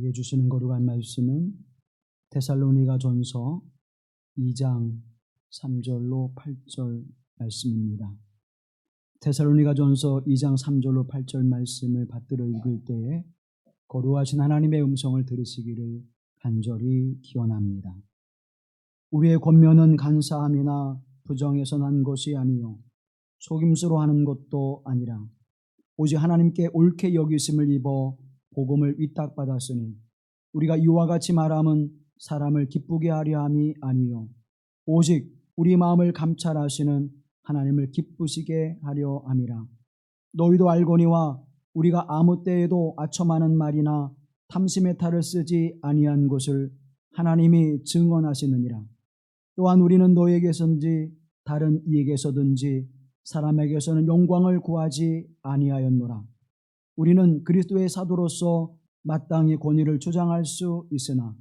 우리에게 주시는 거룩한 말씀은 데살로니가 전서 2장 3절로 8절 말씀입니다. 데살로니가 전서 2장 3절로 8절 말씀을 받들어 읽을 때에 거룩하신 하나님의 음성을 들으시기를 간절히 기원합니다. 우리의 권면은 간사함이나 부정에서 난 것이 아니요 속임수로 하는 것도 아니라 오직 하나님께 옳게 여기심을 입어 복음을 위탁받았으니 우리가 이와 같이 말함은 사람을 기쁘게 하려 함이 아니요 오직 우리 마음을 감찰하시는 하나님을 기쁘시게 하려 함이라. 너희도 알거니와 우리가 아무 때에도 아첨하는 말이나 탐심의 탈을 쓰지 아니한 것을 하나님이 증언하시느니라. 또한 우리는 너에게서든지 다른 이에게서든지 사람에게서는 영광을 구하지 아니하였노라. 우리는 그리스도의 사도로서 마땅히 권위를 주장할 수 있으나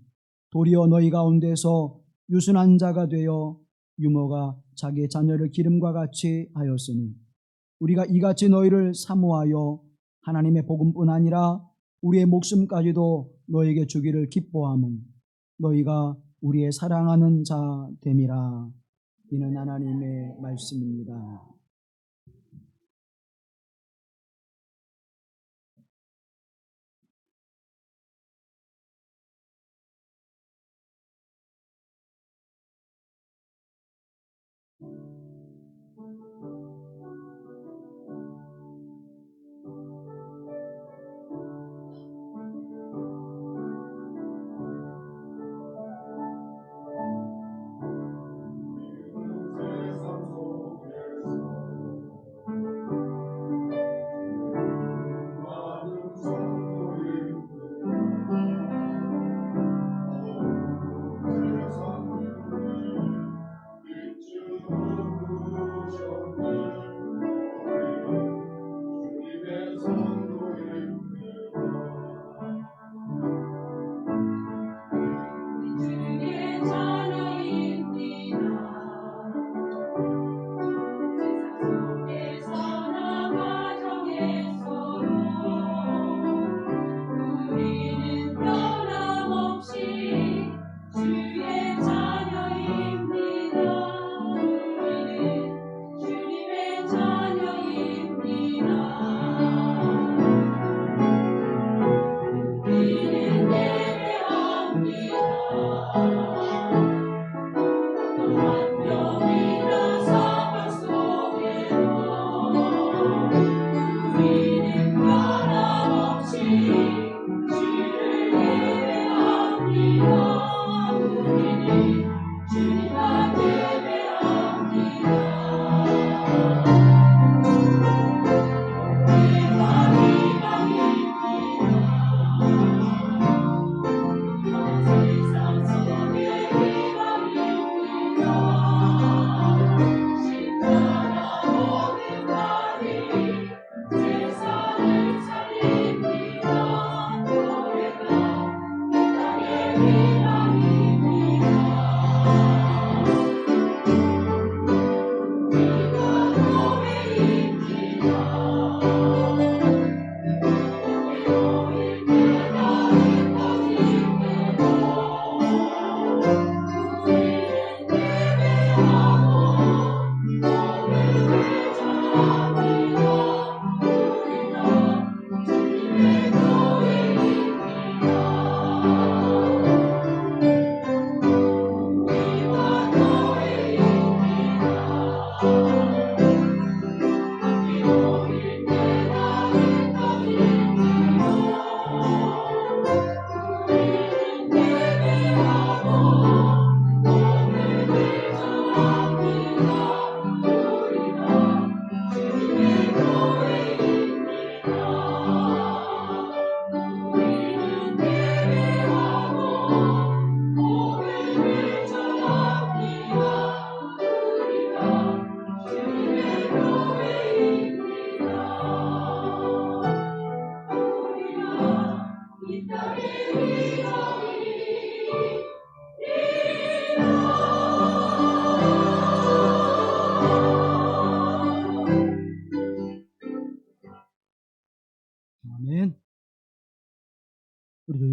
도리어 너희 가운데서 유순한 자가 되어 유모가 자기 자녀를 기름과 같이 하였으니 우리가 이같이 너희를 사모하여 하나님의 복음뿐 아니라 우리의 목숨까지도 너에게 주기를 기뻐함은 너희가 우리의 사랑하는 자 됨이라. 이는 하나님의 말씀입니다.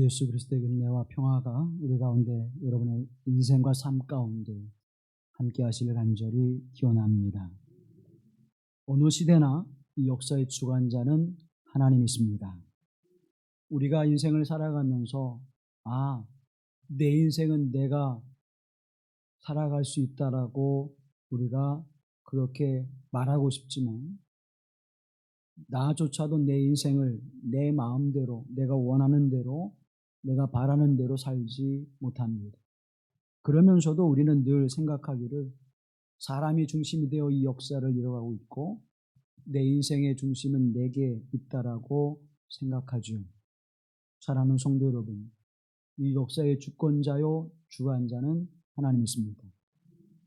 주 예수 그리스도의 은혜와 평화가 우리 가운데 여러분의 인생과 삶 가운데 함께 하시길 간절히 기원합니다. 어느 시대나 이 역사의 주관자는 하나님이십니다. 우리가 인생을 살아가면서 내 인생은 내가 살아갈 수 있다라고 우리가 그렇게 말하고 싶지만 나조차도 내 인생을 내 마음대로 내가 원하는 대로 내가 바라는 대로 살지 못합니다. 그러면서도 우리는 늘 생각하기를 사람이 중심이 되어 이 역사를 이뤄가고 있고 내 인생의 중심은 내게 있다라고 생각하죠. 사랑하는 성도 여러분, 이 역사의 주권자요 주관자는 하나님이십니다.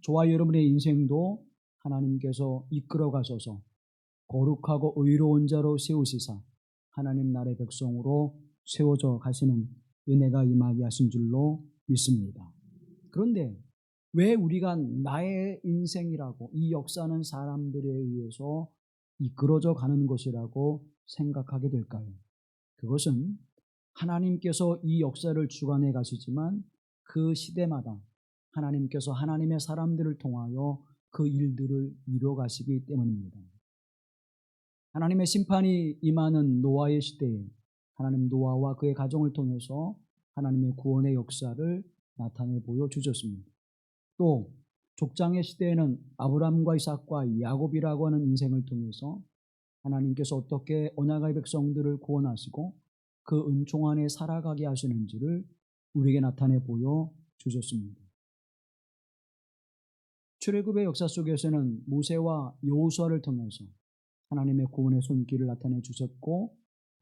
저와 여러분의 인생도 하나님께서 이끌어 가셔서 거룩하고 의로운 자로 세우시사 하나님 나라의 백성으로 세워져 가시는 은혜가 임하게 하신 줄로 믿습니다. 그런데 왜 우리가 나의 인생이라고 이 역사는 사람들에 의해서 이끌어져 가는 것이라고 생각하게 될까요? 그것은 하나님께서 이 역사를 주관해 가시지만 그 시대마다 하나님께서 하나님의 사람들을 통하여 그 일들을 이루어 가시기 때문입니다. 하나님의 심판이 임하는 노아의 시대에 하나님 노아와 그의 가정을 통해서 하나님의 구원의 역사를 나타내 보여주셨습니다. 또 족장의 시대에는 아브람과 이삭과 야곱이라고 하는 인생을 통해서 하나님께서 어떻게 언약의 백성들을 구원하시고 그 은총 안에 살아가게 하시는지를 우리에게 나타내 보여주셨습니다. 출애굽의 역사 속에서는 모세와 여호수아를 통해서 하나님의 구원의 손길을 나타내 주셨고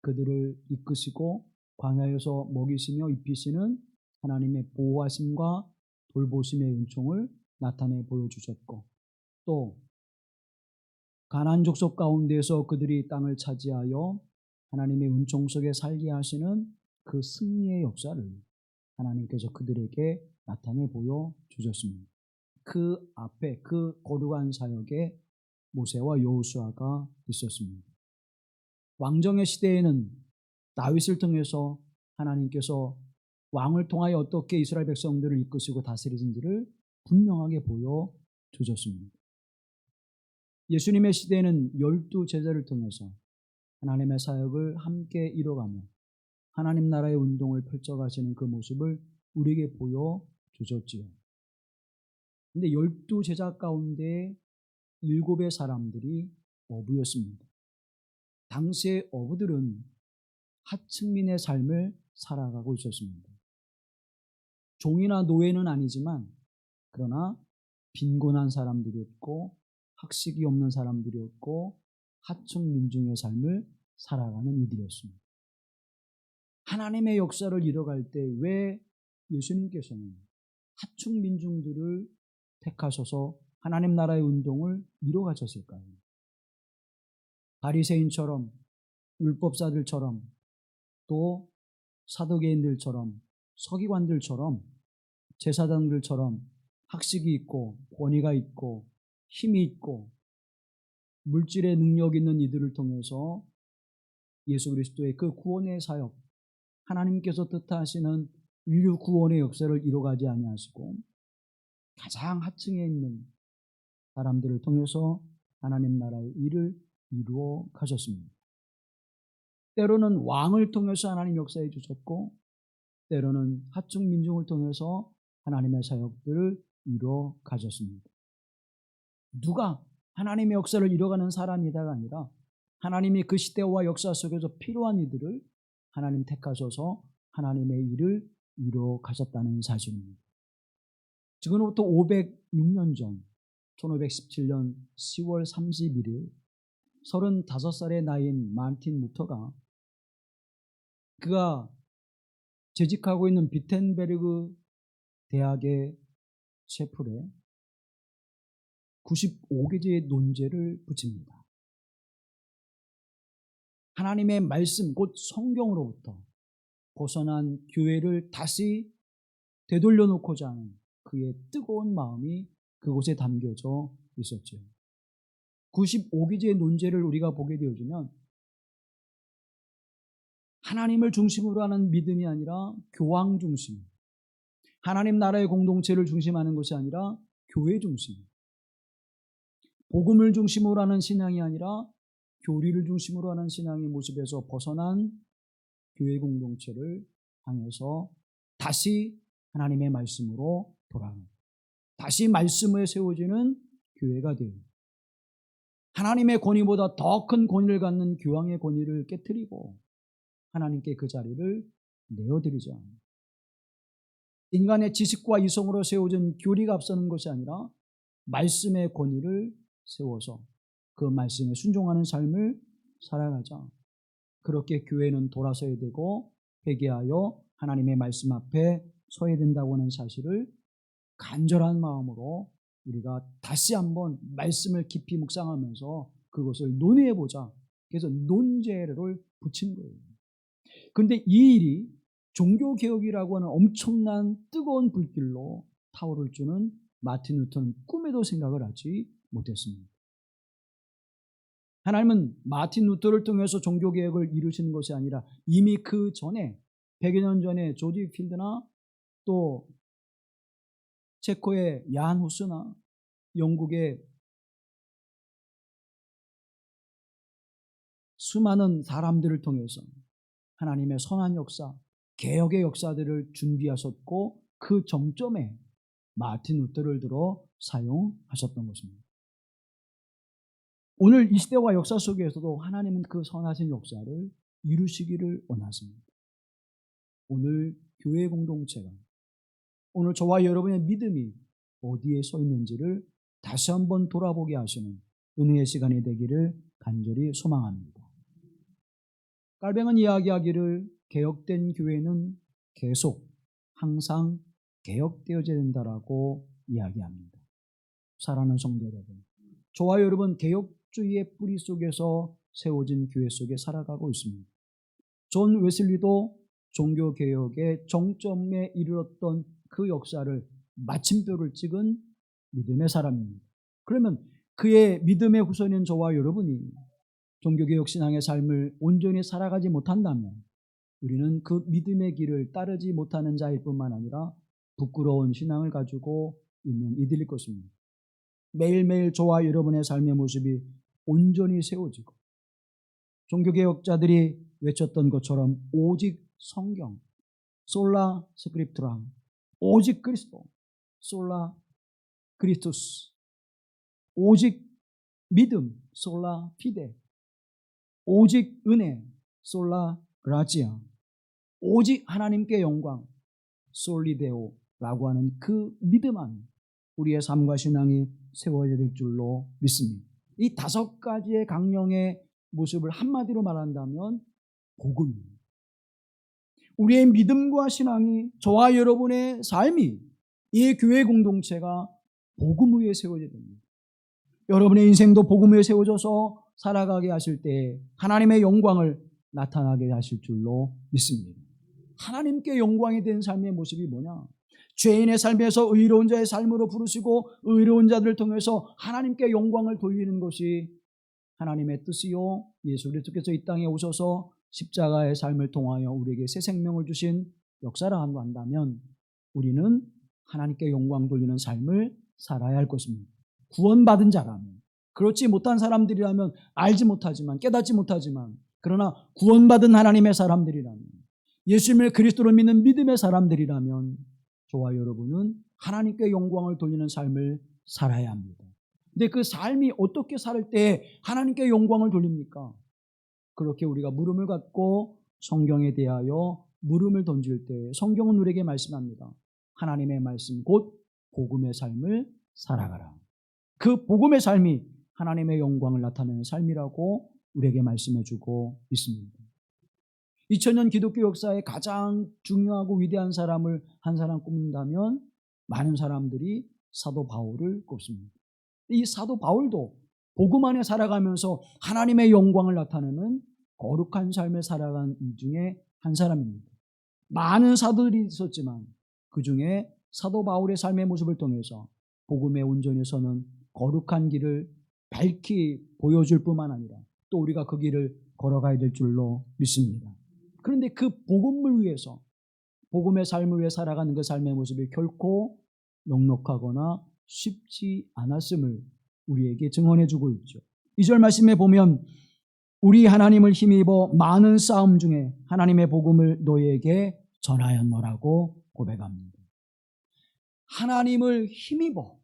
그들을 이끄시고 광야에서 먹이시며 입히시는 하나님의 보호하심과 돌보심의 은총을 나타내 보여주셨고 또 가나안 족속 가운데서 그들이 땅을 차지하여 하나님의 은총 속에 살게 하시는 그 승리의 역사를 하나님께서 그들에게 나타내 보여주셨습니다. 그 앞에 그 거룩한 사역에 모세와 여호수아가 있었습니다. 왕정의 시대에는 다윗을 통해서 하나님께서 왕을 통하여 어떻게 이스라엘 백성들을 이끄시고 다스리신지를 분명하게 보여주셨습니다. 예수님의 시대에는 12 제자를 통해서 하나님의 사역을 함께 이뤄가며 하나님 나라의 운동을 펼쳐가시는 그 모습을 우리에게 보여주셨지요. 그런데 12 제자 가운데 7의 사람들이 어부였습니다. 당시의 어부들은 하층민의 삶을 살아가고 있었습니다. 종이나 노예는 아니지만 그러나 빈곤한 사람들이었고 학식이 없는 사람들이었고 하층 민중의 삶을 살아가는 이들이었습니다. 하나님의 역사를 이뤄갈 때 왜 예수님께서는 하층 민중들을 택하셔서 하나님 나라의 운동을 이뤄가셨을까요? 바리새인처럼 율법사들처럼 또 사두개인들처럼 서기관들처럼 제사장들처럼 학식이 있고 권위가 있고 힘이 있고 물질의 능력 있는 이들을 통해서 예수 그리스도의 그 구원의 사역, 하나님께서 뜻하시는 인류 구원의 역사를 이뤄가지 아니하시고 가장 하층에 있는 사람들을 통해서 하나님 나라의 일을 이루어 가셨습니다. 때로는 왕을 통해서 하나님 역사해 주셨고 때로는 하층 민중을 통해서 하나님의 사역들을 이루어 가셨습니다. 누가 하나님의 역사를 이뤄가는 사람이다가 아니라 하나님이 그 시대와 역사 속에서 필요한 이들을 하나님 택하셔서 하나님의 일을 이루어 가셨다는 사실입니다. 지금부터 506년 전 1517년 10월 31일 35살의 나이인 마르틴 루터가 그가 재직하고 있는 비텐베르그 대학의 채플에 95개제의 논제를 붙입니다. 하나님의 말씀, 곧 성경으로부터 벗어난 교회를 다시 되돌려 놓고자 하는 그의 뜨거운 마음이 그곳에 담겨져 있었죠. 95기제의 논제를 우리가 보게 되어지면 하나님을 중심으로 하는 믿음이 아니라 교황 중심, 하나님 나라의 공동체를 중심하는 것이 아니라 교회 중심, 복음을 중심으로 하는 신앙이 아니라 교리를 중심으로 하는 신앙의 모습에서 벗어난 교회 공동체를 향해서 다시 하나님의 말씀으로 돌아가는, 다시 말씀에 세워지는 교회가 되어 하나님의 권위보다 더 큰 권위를 갖는 교황의 권위를 깨트리고 하나님께 그 자리를 내어드리자. 인간의 지식과 이성으로 세워진 교리가 앞서는 것이 아니라 말씀의 권위를 세워서 그 말씀에 순종하는 삶을 살아가자. 그렇게 교회는 돌아서야 되고 회개하여 하나님의 말씀 앞에 서야 된다고 하는 사실을 간절한 마음으로 우리가 다시 한번 말씀을 깊이 묵상하면서 그것을 논의해보자. 그래서 논제를 붙인 거예요. 그런데 이 일이 종교개혁이라고 하는 엄청난 뜨거운 불길로 타오를 줄은 마틴 루터는 꿈에도 생각을 하지 못했습니다. 하나님은 마틴 루터를 통해서 종교개혁을 이루시는 것이 아니라 이미 그 전에 100여 년 전에 조지 필드나 또 체코의 야한 후스나 영국의 수많은 사람들을 통해서 하나님의 선한 역사, 개혁의 역사들을 준비하셨고 그 정점에 마틴 루터를 들어 사용하셨던 것입니다. 오늘 이 시대와 역사 속에서도 하나님은 그 선하신 역사를 이루시기를 원하십니다. 오늘 교회 공동체가, 오늘 저와 여러분의 믿음이 어디에 서 있는지를 다시 한번 돌아보게 하시는 은혜의 시간이 되기를 간절히 소망합니다. 깔뱅은 이야기하기를 개혁된 교회는 계속 항상 개혁되어져야 된다라고 이야기합니다. 사랑하는 성도 여러분, 저와 여러분 개혁주의의 뿌리 속에서 세워진 교회 속에 살아가고 있습니다. 존 웨슬리도 종교개혁의 정점에 이르렀던 그 역사를 마침표를 찍은 믿음의 사람입니다. 그러면 그의 믿음의 후손인 저와 여러분이 종교개혁 신앙의 삶을 온전히 살아가지 못한다면 우리는 그 믿음의 길을 따르지 못하는 자일 뿐만 아니라 부끄러운 신앙을 가지고 있는 이들일 것입니다. 매일매일 저와 여러분의 삶의 모습이 온전히 세워지고 종교개혁자들이 외쳤던 것처럼 오직 성경, 솔라 스크립투라, 오직 그리스도, 솔라 그리스투스, 오직 믿음, 솔라 피데, 오직 은혜, 솔라 그라지아, 오직 하나님께 영광, 솔리데오라고 하는 그 믿음 안에 우리의 삶과 신앙이 세워져야 될 줄로 믿습니다. 이 5가지의 강령의 모습을 한마디로 말한다면 복음입니다. 우리의 믿음과 신앙이, 저와 여러분의 삶이, 이 교회 공동체가 복음 위에 세워져야 됩니다. 여러분의 인생도 복음 위에 세워져서 살아가게 하실 때 하나님의 영광을 나타나게 하실 줄로 믿습니다. 하나님께 영광이 된 삶의 모습이 뭐냐? 죄인의 삶에서 의로운 자의 삶으로 부르시고 의로운 자들을 통해서 하나님께 영광을 돌리는 것이 하나님의 뜻이요, 예수 그리스도께서 이 땅에 오셔서 십자가의 삶을 통하여 우리에게 새 생명을 주신 역사라 한다면 우리는 하나님께 영광 돌리는 삶을 살아야 할 것입니다. 구원받은 자라면, 그렇지 못한 사람들이라면, 알지 못하지만 깨닫지 못하지만, 그러나 구원받은 하나님의 사람들이라면, 예수님을 그리스도로 믿는 믿음의 사람들이라면 저와 여러분은 하나님께 영광을 돌리는 삶을 살아야 합니다. 근데 그 삶이 어떻게 살 때 하나님께 영광을 돌립니까? 그렇게 우리가 물음을 갖고 성경에 대하여 물음을 던질 때 성경은 우리에게 말씀합니다. 하나님의 말씀 곧 복음의 삶을 살아가라. 그 복음의 삶이 하나님의 영광을 나타내는 삶이라고 우리에게 말씀해주고 있습니다. 2000년 기독교 역사에 가장 중요하고 위대한 사람을 한 사람 꼽는다면 많은 사람들이 사도 바울을 꼽습니다. 이 사도 바울도 복음 안에 살아가면서 하나님의 영광을 나타내는 거룩한 삶을 살아간 이 중에 한 사람입니다. 많은 사도들이 있었지만 그 중에 사도 바울의 삶의 모습을 통해서 복음의 온전히 서는 거룩한 길을 밝히 보여줄 뿐만 아니라 또 우리가 그 길을 걸어가야 될 줄로 믿습니다. 그런데 그 복음을 위해서, 복음의 삶을 위해 살아가는 그 삶의 모습이 결코 넉넉하거나 쉽지 않았음을 우리에게 증언해 주고 있죠. 2절 말씀에 보면 우리 하나님을 힘입어 많은 싸움 중에 하나님의 복음을 너희에게 전하였노라고 고백합니다. 하나님을 힘입어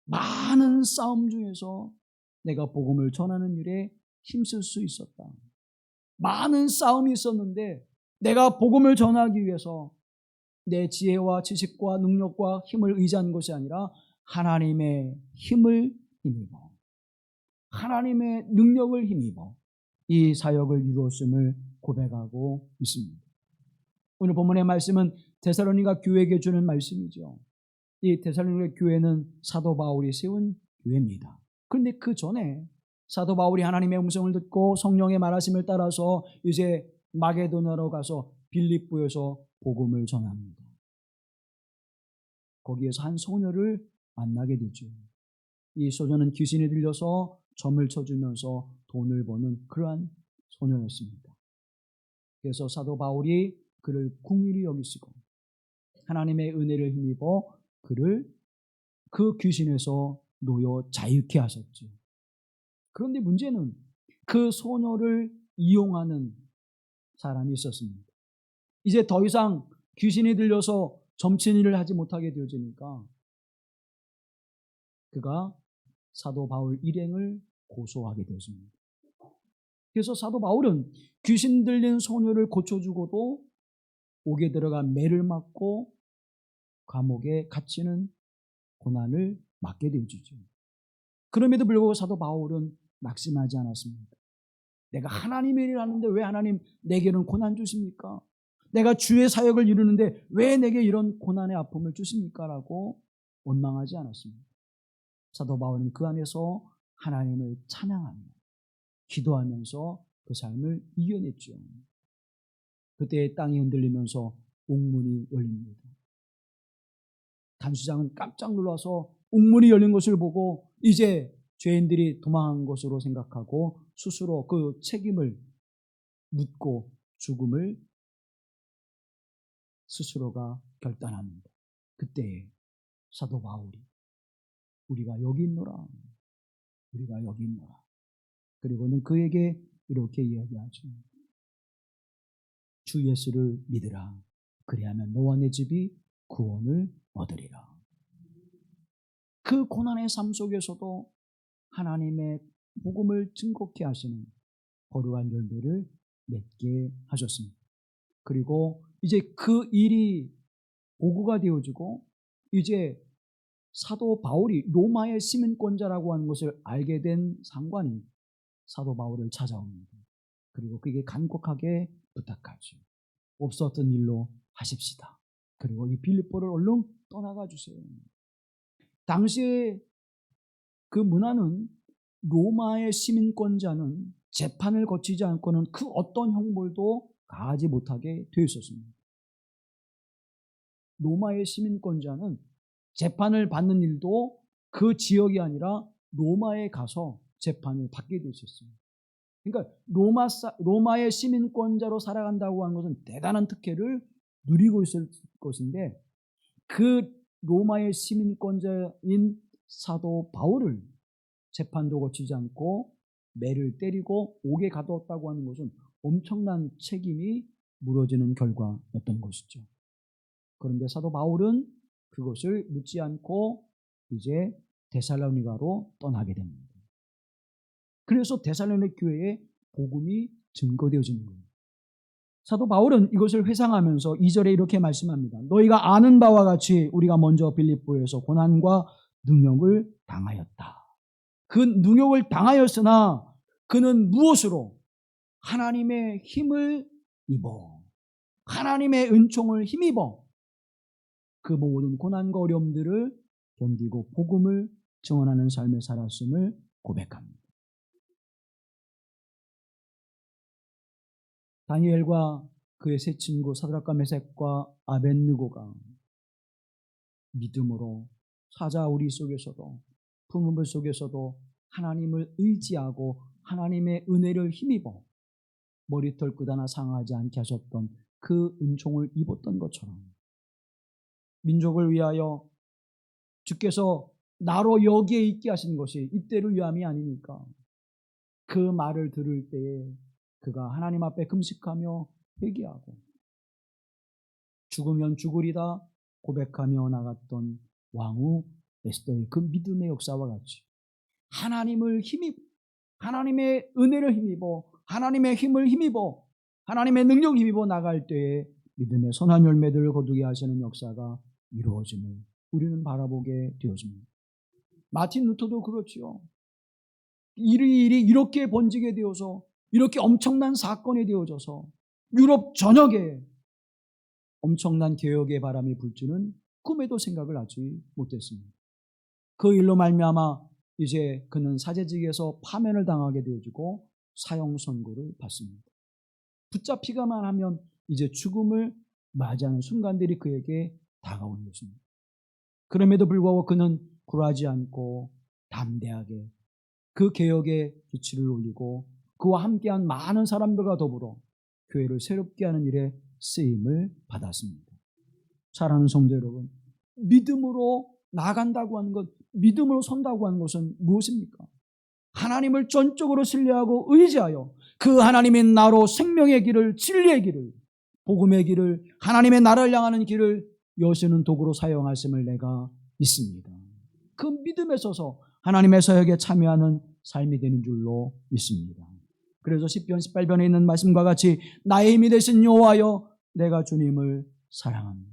많은 싸움 중에서 내가 복음을 전하는 일에 힘쓸 수 있었다. 많은 싸움이 있었는데 내가 복음을 전하기 위해서 내 지혜와 지식과 능력과 힘을 의지한 것이 아니라 하나님의 힘을 힘입어, 하나님의 능력을 힘입어 이 사역을 이루었음을 고백하고 있습니다. 오늘 본문의 말씀은 데살로니가 교회에게 주는 말씀이죠. 이 데살로니가 교회는 사도 바울이 세운 교회입니다. 그런데 그 전에 사도 바울이 하나님의 음성을 듣고 성령의 말하심을 따라서 이제 마게도냐로 가서 빌립보에서 복음을 전합니다. 거기에서 한 소녀를 만나게 되죠. 이 소녀는 귀신이 들려서 점을 쳐주면서 돈을 버는 그러한 소녀였습니다. 그래서 사도 바울이 그를 긍휼히 여기시고 하나님의 은혜를 힘입어 그를 그 귀신에서 놓여 자유케 하셨죠. 그런데 문제는 그 소녀를 이용하는 사람이 있었습니다. 이제 더 이상 귀신이 들려서 점친 일을 하지 못하게 되어지니까 그가 사도 바울 일행을 고소하게 되었습니다. 그래서 사도 바울은 귀신 들린 소녀를 고쳐주고도 옥에 들어가 매를 맞고 감옥에 갇히는 고난을 맞게 되어지죠. 그럼에도 불구하고 사도 바울은 낙심하지 않았습니다. 내가 하나님의 일을 하는데 왜 하나님 내게는 고난 주십니까? 내가 주의 사역을 이루는데 왜 내게 이런 고난의 아픔을 주십니까? 라고 원망하지 않았습니다. 사도 바울은 그 안에서 하나님을 찬양하며 기도하면서 그 삶을 이겨냈죠. 그때 땅이 흔들리면서 옥문이 열립니다. 간수장은 깜짝 놀라서 옥문이 열린 것을 보고 이제 죄인들이 도망한 것으로 생각하고 스스로 그 책임을 묻고 죽음을 스스로가 결단합니다. 그때 사도 바울이 우리가 여기 있노라, 우리가 여기 있노라. 그리고는 그에게 이렇게 이야기하죠. 주 예수를 믿으라. 그리하면 너와 내 집이 구원을 얻으리라. 그 고난의 삶 속에서도 하나님의 복음을 증거케 하시는 거룩한 열매를 맺게 하셨습니다. 그리고 이제 그 일이 보고가 되어지고 이제 사도 바울이 로마의 시민권자라고 하는 것을 알게 된 상관이 사도 바울을 찾아옵니다. 그리고 그에게 간곡하게 부탁하죠. 없었던 일로 하십시다. 그리고 이 빌립보를 얼른 떠나가 주세요. 당시에 그 문화는 로마의 시민권자는 재판을 거치지 않고는 그 어떤 형벌도 가하지 못하게 되어 있었습니다. 로마의 시민권자는 재판을 받는 일도 그 지역이 아니라 로마에 가서 재판을 받게 되어 있었습니다. 그러니까 로마의 시민권자로 살아간다고 하는 것은 대단한 특혜를 누리고 있을 것인데 그 로마의 시민권자인 사도 바울을 재판도 거치지 않고 매를 때리고 옥에 가두었다고 하는 것은 엄청난 책임이 물어지는 결과였던 것이죠. 그런데 사도 바울은 그것을 묻지 않고 이제 데살로니가로 떠나게 됩니다. 그래서 데살로니가 교회에 복음이 증거되어지는 거예요. 사도 바울은 이것을 회상하면서 2절에 이렇게 말씀합니다. 너희가 아는 바와 같이 우리가 먼저 빌립보에서 고난과 능욕을 당하였다. 그 능욕을 당하였으나 그는 무엇으로? 하나님의 힘을 입어, 하나님의 은총을 힘입어 그 모든 고난과 어려움들을 견디고 복음을 증언하는 삶을 살았음을 고백합니다. 다니엘과 그의 세 친구 사드락과 메섹과 아벳느고가 믿음으로 사자우리 속에서도 풍문불 속에서도 하나님을 의지하고 하나님의 은혜를 힘입어 머리털 끝 하나 상하지 않게 하셨던 그 은총을 입었던 것처럼 민족을 위하여 주께서 나로 여기에 있게 하신 것이 이때를 위함이 아니니까 그 말을 들을 때에 그가 하나님 앞에 금식하며 회개하고 죽으면 죽으리다 고백하며 나갔던 왕후 에스더의 그 믿음의 역사와 같이 하나님을 힘입어, 하나님의 은혜를 힘입어, 하나님의 힘을 힘입어, 하나님의 능력을 힘입어 나갈 때에 믿음의 선한 열매들을 거두게 하시는 역사가 이루어짐을 우리는 바라보게 되었습니다. 마틴 루터도 그렇지요. 일이 이렇게 번지게 되어서 이렇게 엄청난 사건이 되어져서 유럽 전역에 엄청난 개혁의 바람이 불지는 꿈에도 생각을 하지 못했습니다. 그 일로 말미암아 이제 그는 사제직에서 파면을 당하게 되어지고 사형 선고를 받습니다. 붙잡히가만 하면 이제 죽음을 맞이하는 순간들이 그에게 다가오는 것입니다. 그럼에도 불구하고 그는 굴하지 않고 담대하게 그 개혁의 기치를 올리고 그와 함께한 많은 사람들과 더불어 교회를 새롭게 하는 일에 쓰임을 받았습니다. 사랑하는 성도 여러분, 믿음으로 나간다고 하는 것, 믿음으로 선다고 하는 것은 무엇입니까? 하나님을 전적으로 신뢰하고 의지하여 그 하나님의 나로 생명의 길을, 진리의 길을, 복음의 길을, 하나님의 나라를 향하는 길을 여시는 도구로 사용하심을 내가 믿습니다. 그 믿음에 서서 하나님의 사역에 참여하는 삶이 되는 줄로 믿습니다. 그래서 시편 18편에 있는 말씀과 같이 나의 힘이 되신 여호와여 내가 주님을 사랑합니다.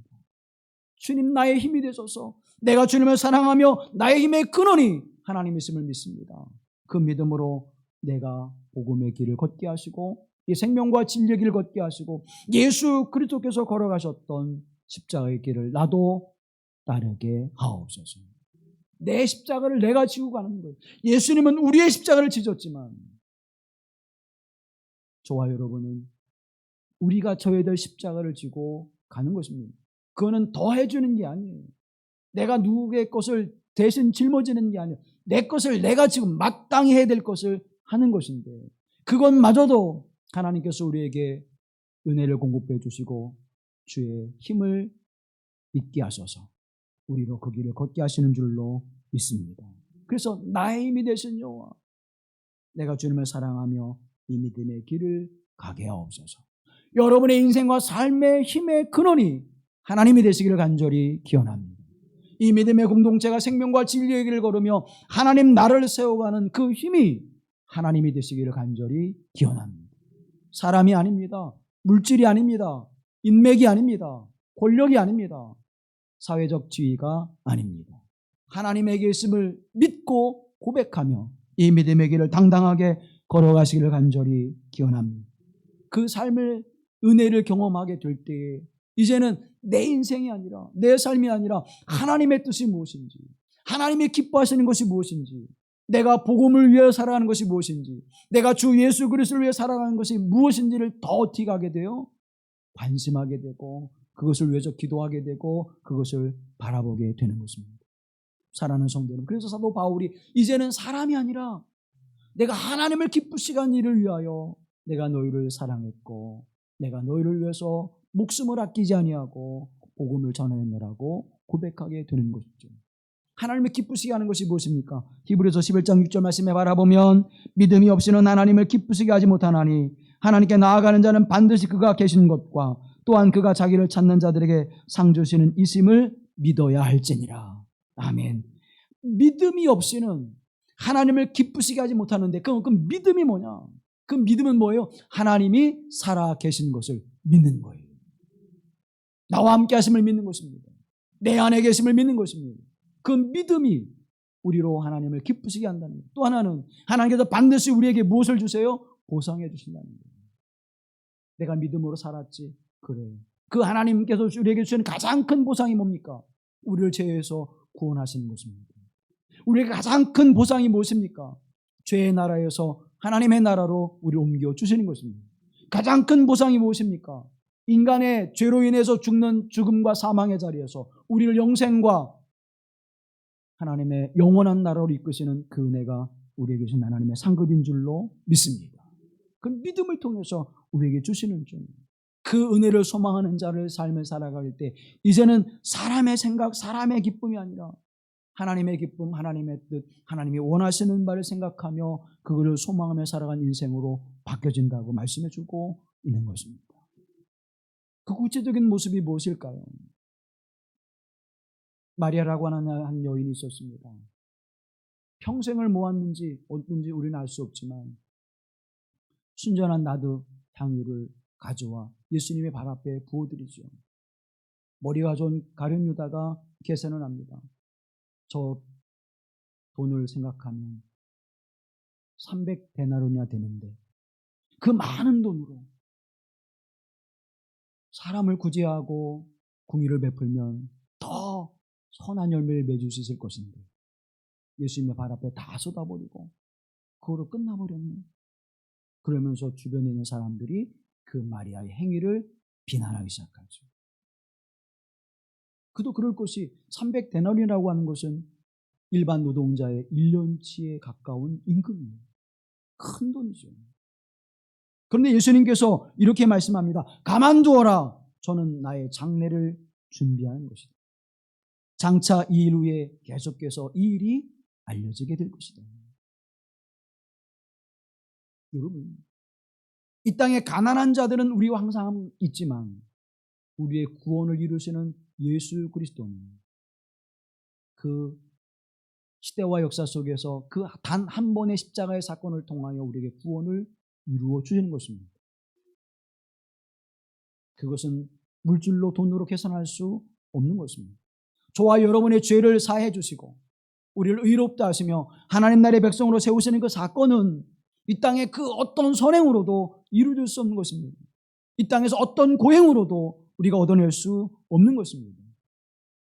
주님 나의 힘이 되소서. 내가 주님을 사랑하며 나의 힘의 근원이 하나님이심을 믿습니다. 그 믿음으로 내가 복음의 길을 걷게 하시고 이 생명과 진리의 길을 걷게 하시고 예수 그리스도께서 걸어가셨던 십자가의 길을 나도 따르게 하옵소서. 내 십자가를 내가 지고 가는 거예요. 예수님은 우리의 십자가를 지셨지만 저와 여러분은 우리가 져야 될 십자가를 지고 가는 것입니다. 그거는 더 해주는 게 아니에요. 내가 누구의 것을 대신 짊어지는 게 아니에요. 내 것을 내가 지금 마땅히 해야 될 것을 하는 것인데 그것마저도 하나님께서 우리에게 은혜를 공급해 주시고 주의 힘을 있게 하셔서 우리로 그 길을 걷게 하시는 줄로 믿습니다. 그래서 나의 힘이 되신 여호와 내가 주님을 사랑하며 이 믿음의 길을 가게 하옵소서. 여러분의 인생과 삶의 힘의 근원이 하나님이 되시기를 간절히 기원합니다. 이 믿음의 공동체가 생명과 진리의 길을 걸으며 하나님 나라를 세워가는 그 힘이 하나님이 되시기를 간절히 기원합니다. 사람이 아닙니다. 물질이 아닙니다. 인맥이 아닙니다. 권력이 아닙니다. 사회적 지위가 아닙니다. 하나님에게 있음을 믿고 고백하며 이 믿음의 길을 당당하게 걸어가시기를 간절히 기원합니다. 그 삶을 은혜를 경험하게 될 때에 이제는 내 인생이 아니라 내 삶이 아니라 하나님의 뜻이 무엇인지 하나님이 기뻐하시는 것이 무엇인지 내가 복음을 위해 살아가는 것이 무엇인지 내가 주 예수 그리스도를 위해 살아가는 것이 무엇인지를 더 어떻게 하게 돼요? 관심하게 되고 그것을 위해서 기도하게 되고 그것을 바라보게 되는 것입니다. 사랑하는 성도 여러분, 그래서 사도 바울이 이제는 사람이 아니라 내가 하나님을 기쁘시게 한 일을 위하여 내가 너희를 사랑했고 내가 너희를 위해서 목숨을 아끼지 아니하고 복음을 전하느라고 고백하게 되는 것이죠. 하나님을 기쁘시게 하는 것이 무엇입니까? 히브리서 11장 6절 말씀에 바라보면 믿음이 없이는 하나님을 기쁘시게 하지 못하나니 하나님께 나아가는 자는 반드시 그가 계신 것과 또한 그가 자기를 찾는 자들에게 상 주시는 이심을 믿어야 할지니라. 아멘. 믿음이 없이는 하나님을 기쁘시게 하지 못하는데 그 믿음이 뭐냐? 그 믿음은 뭐예요? 하나님이 살아 계신 것을 믿는 거예요. 나와 함께 하심을 믿는 것입니다. 내 안에 계심을 믿는 것입니다. 그 믿음이 우리로 하나님을 기쁘시게 한다는 거예요. 또 하나는 하나님께서 반드시 우리에게 무엇을 주세요? 보상해 주신다는 거예요. 내가 믿음으로 살았지. 그래. 그 하나님께서 우리에게 주시는 가장 큰 보상이 뭡니까? 우리를 죄에서 구원하시는 것입니다. 우리에게 가장 큰 보상이 무엇입니까? 죄의 나라에서 하나님의 나라로 우리를 옮겨 주시는 것입니다. 가장 큰 보상이 무엇입니까? 인간의 죄로 인해서 죽는 죽음과 사망의 자리에서 우리를 영생과 하나님의 영원한 나라로 이끄시는 그 은혜가 우리에게 주신 하나님의 상급인 줄로 믿습니다. 그 믿음을 통해서 우리에게 주시는 줄, 그 은혜를 소망하는 자를 삶을 살아갈 때 이제는 사람의 생각, 사람의 기쁨이 아니라 하나님의 기쁨, 하나님의 뜻, 하나님이 원하시는 바를 생각하며 그것을 소망하며 살아간 인생으로 바뀌어진다고 말씀해주고 있는 것입니다. 그 구체적인 모습이 무엇일까요? 마리아라고 하는 한 여인이 있었습니다. 평생을 모았는지 어떤지 우리는 알 수 없지만 순전한 나드 향유를 가져와 예수님의 발 앞에 부어드리죠. 머리가 좋은 가룟 유다가 계산을 합니다. 저 돈을 생각하면 300데나리온이나 되는데 그 많은 돈으로 사람을 구제하고 공의를 베풀면 더 선한 열매를 맺을 수 있을 것인데 예수님의 발 앞에 다 쏟아버리고 그거로 끝나버렸네. 그러면서 주변에 있는 사람들이 그 마리아의 행위를 비난하기 시작하죠. 그도 그럴 것이 300데나리온이라고 하는 것은 일반 노동자의 1년치에 가까운 임금이에요. 큰 돈이죠. 그런데 예수님께서 이렇게 말씀합니다. 가만두어라. 저는 나의 장례를 준비하는 것이다. 장차 이 일 후에 계속해서 이 일이 알려지게 될 것이다. 여러분, 이 땅에 가난한 자들은 우리와 항상 있지만 우리의 구원을 이루시는 예수 그리스도는 그 시대와 역사 속에서 그 단 한 번의 십자가의 사건을 통하여 우리에게 구원을 이루어 주시는 것입니다. 그것은 물질로 돈으로 계산할 수 없는 것입니다. 저와 여러분의 죄를 사해 주시고 우리를 의롭다 하시며 하나님 나라의 백성으로 세우시는 그 사건은 이 땅의 그 어떤 선행으로도 이루어질 수 없는 것입니다. 이 땅에서 어떤 고행으로도 우리가 얻어낼 수 없는 것입니다.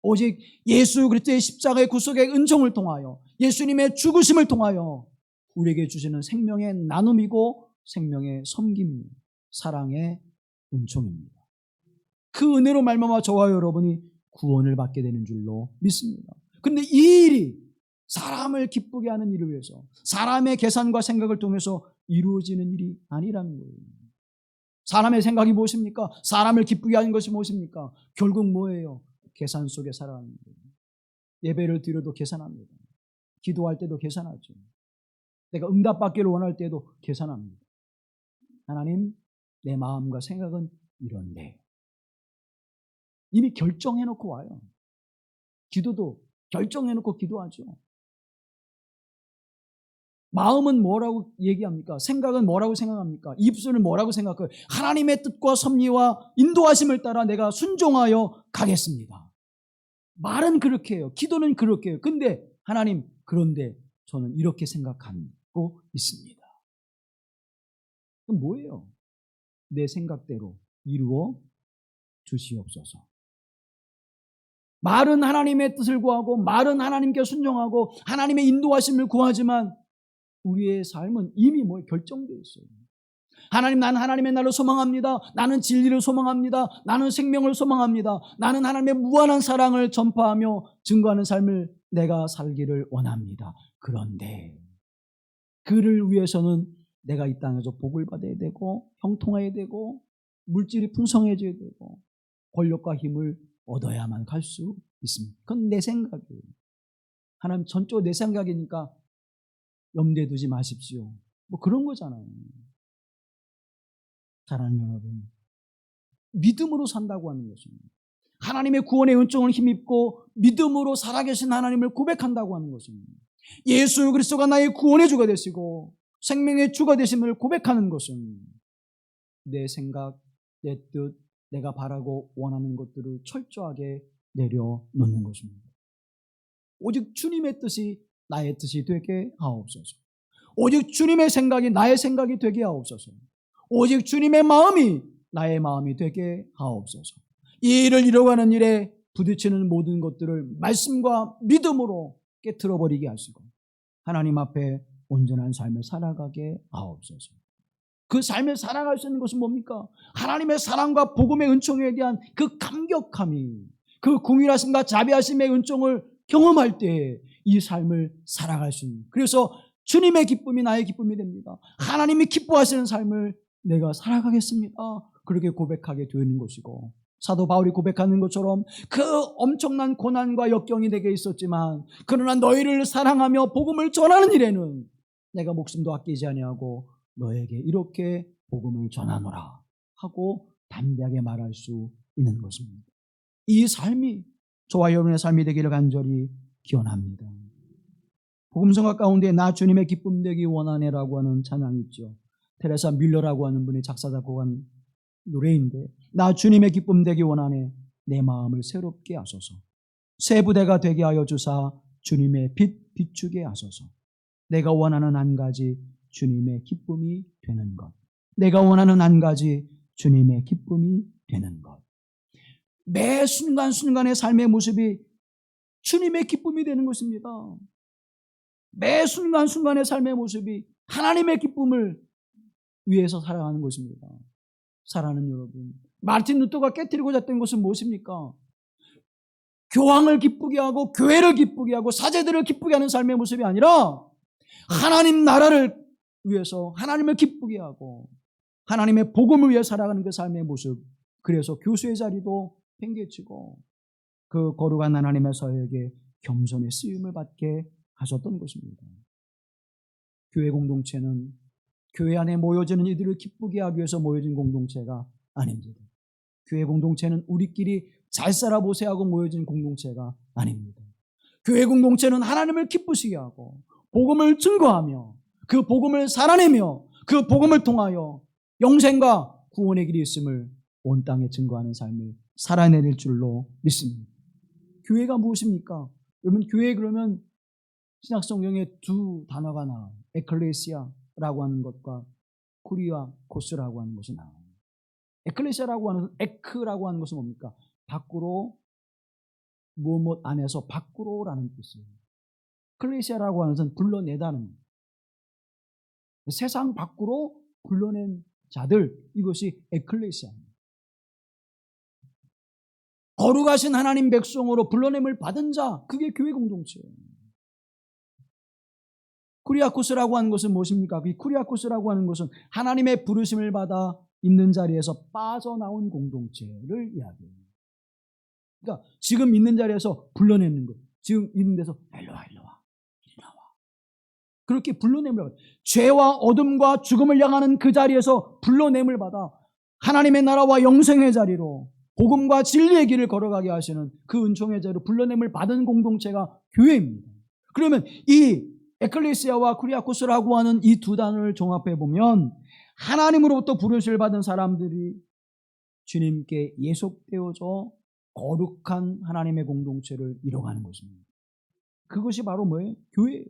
오직 예수 그리스도의 십자가의 구속의 은총을 통하여 예수님의 죽으심을 통하여 우리에게 주시는 생명의 나눔이고 생명의 섬김입니다. 사랑의 은총입니다. 그 은혜로 말미암아 저와 여러분이 구원을 받게 되는 줄로 믿습니다. 그런데 이 일이 사람을 기쁘게 하는 일을 위해서 사람의 계산과 생각을 통해서 이루어지는 일이 아니라는 거예요. 사람의 생각이 무엇입니까? 사람을 기쁘게 하는 것이 무엇입니까? 결국 뭐예요? 계산 속에 살아가는 거예요. 예배를 드려도 계산합니다. 기도할 때도 계산하죠. 내가 응답받기를 원할 때도 계산합니다. 하나님, 내 마음과 생각은 이런데 이미 결정해놓고 와요. 기도도 결정해놓고 기도하죠. 마음은 뭐라고 얘기합니까? 생각은 뭐라고 생각합니까? 입술은 뭐라고 생각해요? 하나님의 뜻과 섭리와 인도하심을 따라 내가 순종하여 가겠습니다. 말은 그렇게 해요. 기도는 그렇게 해요. 근데 하나님, 그런데 저는 이렇게 생각하고 있습니다. 그럼 뭐예요? 내 생각대로 이루어 주시옵소서. 말은 하나님의 뜻을 구하고 말은 하나님께 순종하고 하나님의 인도하심을 구하지만 우리의 삶은 이미 결정되어 있어요. 하나님, 나는 하나님의 나라를 소망합니다. 나는 진리를 소망합니다. 나는 생명을 소망합니다. 나는 하나님의 무한한 사랑을 전파하며 증거하는 삶을 내가 살기를 원합니다. 그런데 그를 위해서는 내가 이 땅에서 복을 받아야 되고 형통해야 되고 물질이 풍성해져야 되고 권력과 힘을 얻어야만 갈 수 있습니다. 그건 내 생각이에요. 하나님, 전적으로 내 생각이니까 염두에 두지 마십시오. 그런 거잖아요. 사랑하는 여러분, 믿음으로 산다고 하는 것입니다. 하나님의 구원의 은총을 힘입고 믿음으로 살아계신 하나님을 고백한다고 하는 것입니다. 예수 그리스도가 나의 구원의 주가 되시고 생명의 주가 되심을 고백하는 것은 내 생각, 내 뜻, 내가 바라고 원하는 것들을 철저하게 내려놓는 것입니다. 오직 주님의 뜻이 나의 뜻이 되게 하옵소서. 오직 주님의 생각이 나의 생각이 되게 하옵소서. 오직 주님의 마음이 나의 마음이 되게 하옵소서. 이 일을 이루어가는 일에 부딪히는 모든 것들을 말씀과 믿음으로 깨트려버리게 하시고 하나님 앞에 온전한 삶을 살아가게 하옵소서. 그 삶을 살아갈 수 있는 것은 뭡니까? 하나님의 사랑과 복음의 은총에 대한 그 감격함이, 그 궁일하심과 자비하심의 은총을 경험할 때 이 삶을 살아갈 수 있는, 그래서 주님의 기쁨이 나의 기쁨이 됩니다. 하나님이 기뻐하시는 삶을 내가 살아가겠습니다. 그렇게 고백하게 되는 것이고, 사도 바울이 고백하는 것처럼 그 엄청난 고난과 역경이 내게 있었지만 그러나 너희를 사랑하며 복음을 전하는 일에는 내가 목숨도 아끼지 아니하고 너에게 이렇게 복음을 전하노라 하고 담대하게 말할 수 있는 것입니다. 이 삶이 저와 여러분의 삶이 되기를 간절히 기원합니다. 복음성가 가운데 나 주님의 기쁨 되기 원하네라고 하는 찬양이 있죠. 테레사 밀러라고 하는 분이 작사 작곡한 노래인데, 나 주님의 기쁨 되기 원하네, 내 마음을 새롭게 하소서. 새 부대가 되게 하여 주사 주님의 빛 비추게 하소서. 내가 원하는 한 가지 주님의 기쁨이 되는 것. 내가 원하는 한 가지 주님의 기쁨이 되는 것. 매 순간순간의 삶의 모습이 주님의 기쁨이 되는 것입니다. 매 순간순간의 삶의 모습이 하나님의 기쁨을 위해서 살아가는 것입니다. 사랑하는 여러분, 마르틴 루터가 깨뜨리고자 했던 것은 무엇입니까? 교황을 기쁘게 하고 교회를 기쁘게 하고 사제들을 기쁘게 하는 삶의 모습이 아니라 하나님 나라를 위해서 하나님을 기쁘게 하고 하나님의 복음을 위해 살아가는 그 삶의 모습. 그래서 교수의 자리도 팽개치고 그 거룩한 하나님의 사역에 겸손의 쓰임을 받게 하셨던 것입니다. 교회 공동체는 교회 안에 모여지는 이들을 기쁘게 하기 위해서 모여진 공동체가 아닙니다. 교회 공동체는 우리끼리 잘 살아보세요 하고 모여진 공동체가 아닙니다. 교회 공동체는 하나님을 기쁘시게 하고 복음을 증거하며 그 복음을 살아내며 그 복음을 통하여 영생과 구원의 길이 있음을 온 땅에 증거하는 삶을 살아내릴 줄로 믿습니다. 교회가 무엇입니까? 여러분, 교회 그러면 신약성경에 두 단어가 나와요. 에클레시아라고 하는 것과 쿠리아코스라고 하는 것이 나와요. 에클레시아라고 하는, 에크라고 하는 것은 뭡니까? 밖으로, 무엇 안에서 밖으로라는 뜻이에요. 클레시아라고 하는 것은 불러내다는 거예요. 세상 밖으로 불러낸 자들, 이것이 에클레시아입니다. 거룩하신 하나님 백성으로 불러냄을 받은 자, 그게 교회 공동체예요. 쿠리아코스라고 하는 것은 무엇입니까? 이 쿠리아코스라고 하는 것은 하나님의 부르심을 받아 있는 자리에서 빠져나온 공동체를 이야기해요. 그러니까 지금 있는 자리에서 불러내는 것, 지금 있는 데서 일로 와, 일로 와, 일로 와. 그렇게 불러냄을 받아, 죄와 어둠과 죽음을 향하는 그 자리에서 불러냄을 받아 하나님의 나라와 영생의 자리로 복음과 진리의 길을 걸어가게 하시는 그 은총의 자리로 불러냄을 받은 공동체가 교회입니다. 그러면 이 에클레시아와 쿠리아코스라고 하는 이 두 단어를 종합해 보면 하나님으로부터 부르심을 받은 사람들이 주님께 예속되어져 거룩한 하나님의 공동체를 이뤄가는 것입니다. 그것이 바로 뭐예요? 교회예요.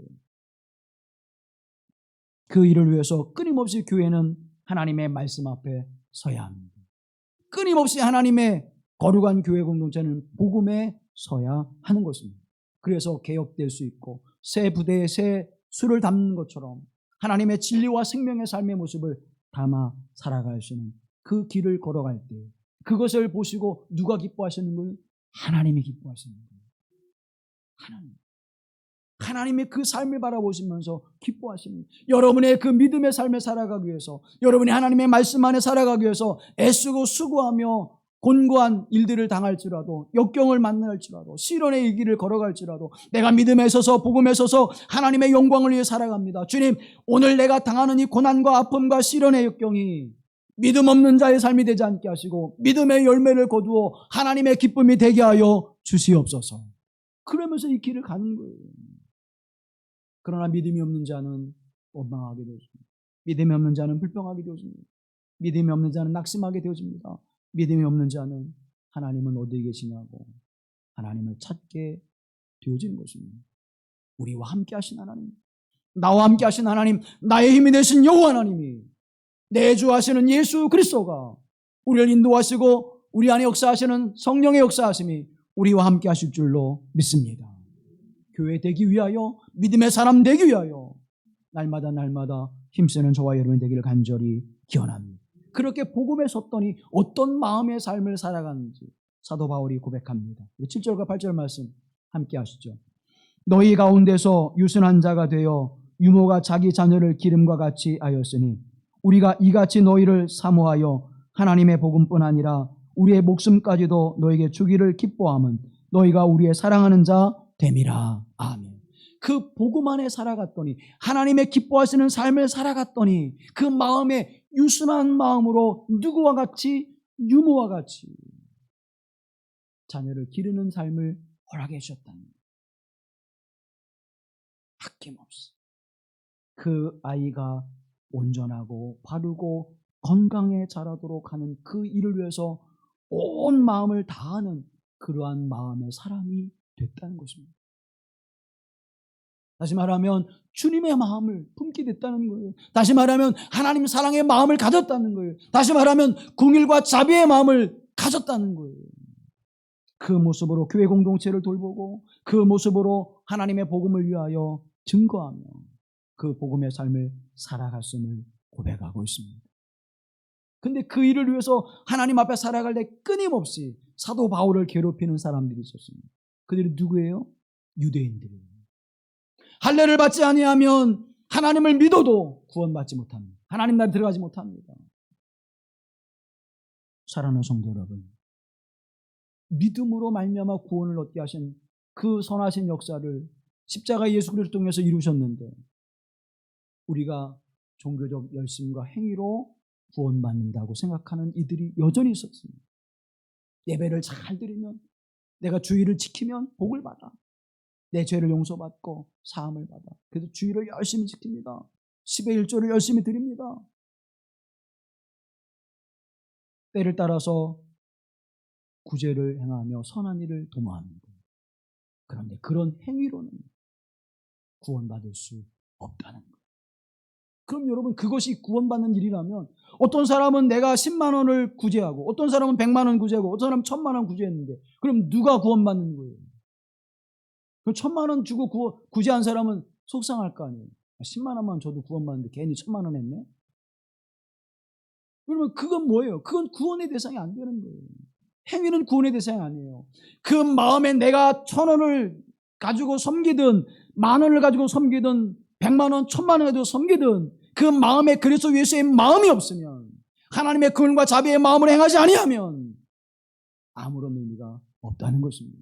그 일을 위해서 끊임없이 교회는 하나님의 말씀 앞에 서야 합니다. 끊임없이 하나님의 거룩한 교회 공동체는 복음에 서야 하는 것입니다. 그래서 개혁될 수 있고 새 부대에 새 수를 담는 것처럼 하나님의 진리와 생명의 삶의 모습을 담아 살아갈 수 있는 그 길을 걸어갈 때 그것을 보시고 누가 기뻐하시는 거예요? 하나님이 기뻐하시는 거예요. 하나님의 그 삶을 바라보시면서 기뻐하시는 거예요. 여러분의 그 믿음의 삶을 살아가기 위해서, 여러분이 하나님의 말씀 안에 살아가기 위해서 애쓰고 수고하며 곤고한 일들을 당할지라도, 역경을 만날지라도, 시련의 이 길을 걸어갈지라도 내가 믿음에 서서 복음에 서서 하나님의 영광을 위해 살아갑니다. 주님, 오늘 내가 당하는 이 고난과 아픔과 시련의 역경이 믿음 없는 자의 삶이 되지 않게 하시고 믿음의 열매를 거두어 하나님의 기쁨이 되게 하여 주시옵소서. 그러면서 이 길을 가는 거예요. 그러나 믿음이 없는 자는 원망하게 되어집니다. 믿음이 없는 자는 불평하게 되어집니다. 믿음이 없는 자는 낙심하게 되어집니다. 믿음이 없는 자는 하나님은 어디에 계시냐고 하나님을 찾게 되어지는 것입니다. 우리와 함께 하신 하나님, 나와 함께 하신 하나님, 나의 힘이 되신 여호와 하나님이, 내 주 하시는 예수 그리스도가 우리를 인도하시고 우리 안에 역사하시는 성령의 역사하심이 우리와 함께 하실 줄로 믿습니다. 교회 되기 위하여, 믿음의 사람 되기 위하여 날마다 힘쓰는 저와 여러분 되기를 간절히 기원합니다. 그렇게 복음에 섰더니 어떤 마음의 삶을 살아가는지 사도 바울이 고백합니다. 7절과 8절 말씀 함께 하시죠. 너희 가운데서 유순한 자가 되어 유모가 자기 자녀를 기름과 같이 하였으니 우리가 이같이 너희를 사모하여 하나님의 복음뿐 아니라 우리의 목숨까지도 너에게 주기를 기뻐함은 너희가 우리의 사랑하는 자 됨이라. 아멘. 그 복음 안에 살아갔더니, 하나님의 기뻐하시는 삶을 살아갔더니 그 마음에 유순한 마음으로 누구와 같이, 유모와 같이 자녀를 기르는 삶을 허락해 주셨다는 거예요. 아낌없이 그 아이가 온전하고 바르고 건강해 자라도록 하는 그 일을 위해서 온 마음을 다하는 그러한 마음의 사람이 됐다는 것입니다. 다시 말하면 주님의 마음을 품게 됐다는 거예요. 다시 말하면 하나님 사랑의 마음을 가졌다는 거예요. 다시 말하면 긍휼과 자비의 마음을 가졌다는 거예요. 그 모습으로 교회 공동체를 돌보고 그 모습으로 하나님의 복음을 위하여 증거하며 그 복음의 삶을 살아갔음을 고백하고 있습니다. 근데 그 일을 위해서 하나님 앞에 살아갈 때 끊임없이 사도 바울을 괴롭히는 사람들이 있었습니다. 그들이 누구예요? 유대인들이에요. 할례를 받지 아니하면 하나님을 믿어도 구원받지 못합니다. 하나님 나라에 들어가지 못합니다. 사랑하는 성도 여러분, 믿음으로 말미암아 구원을 얻게 하신 그 선하신 역사를 십자가 예수 그리스도를 통해서 이루셨는데 우리가 종교적 열심과 행위로 구원받는다고 생각하는 이들이 여전히 있었습니다. 예배를 잘 드리면, 내가 주의를 지키면 복을 받아. 내 죄를 용서받고 사함을 받아. 그래서 주의를 열심히 지킵니다. 10의 1조를 열심히 드립니다. 때를 따라서 구제를 행하며 선한 일을 도모합니다. 그런데 그런 행위로는 구원받을 수 없다는 거예요. 그럼 여러분, 그것이 구원받는 일이라면 어떤 사람은 내가 10만 원을 구제하고 어떤 사람은 100만 원 구제하고 어떤 사람은 1000만 원 구제했는데 그럼 누가 구원받는 거예요? 그 1000만 원 주고 구제한 사람은 속상할 거 아니에요. 10만 원만 줘도 구원받는데 괜히 1000만 원 했네? 그러면 그건 뭐예요? 그건 구원의 대상이 안 되는 거예요. 행위는 구원의 대상이 아니에요. 그 마음에 내가 1000원을 가지고 섬기든 10,000원을 가지고 섬기든 100만 원, 1000만 원 가지고 섬기든 그 마음에 그리스도 예수의 마음이 없으면, 하나님의 긍휼과 자비의 마음을 행하지 아니하면 아무런 의미가 없다는 것입니다.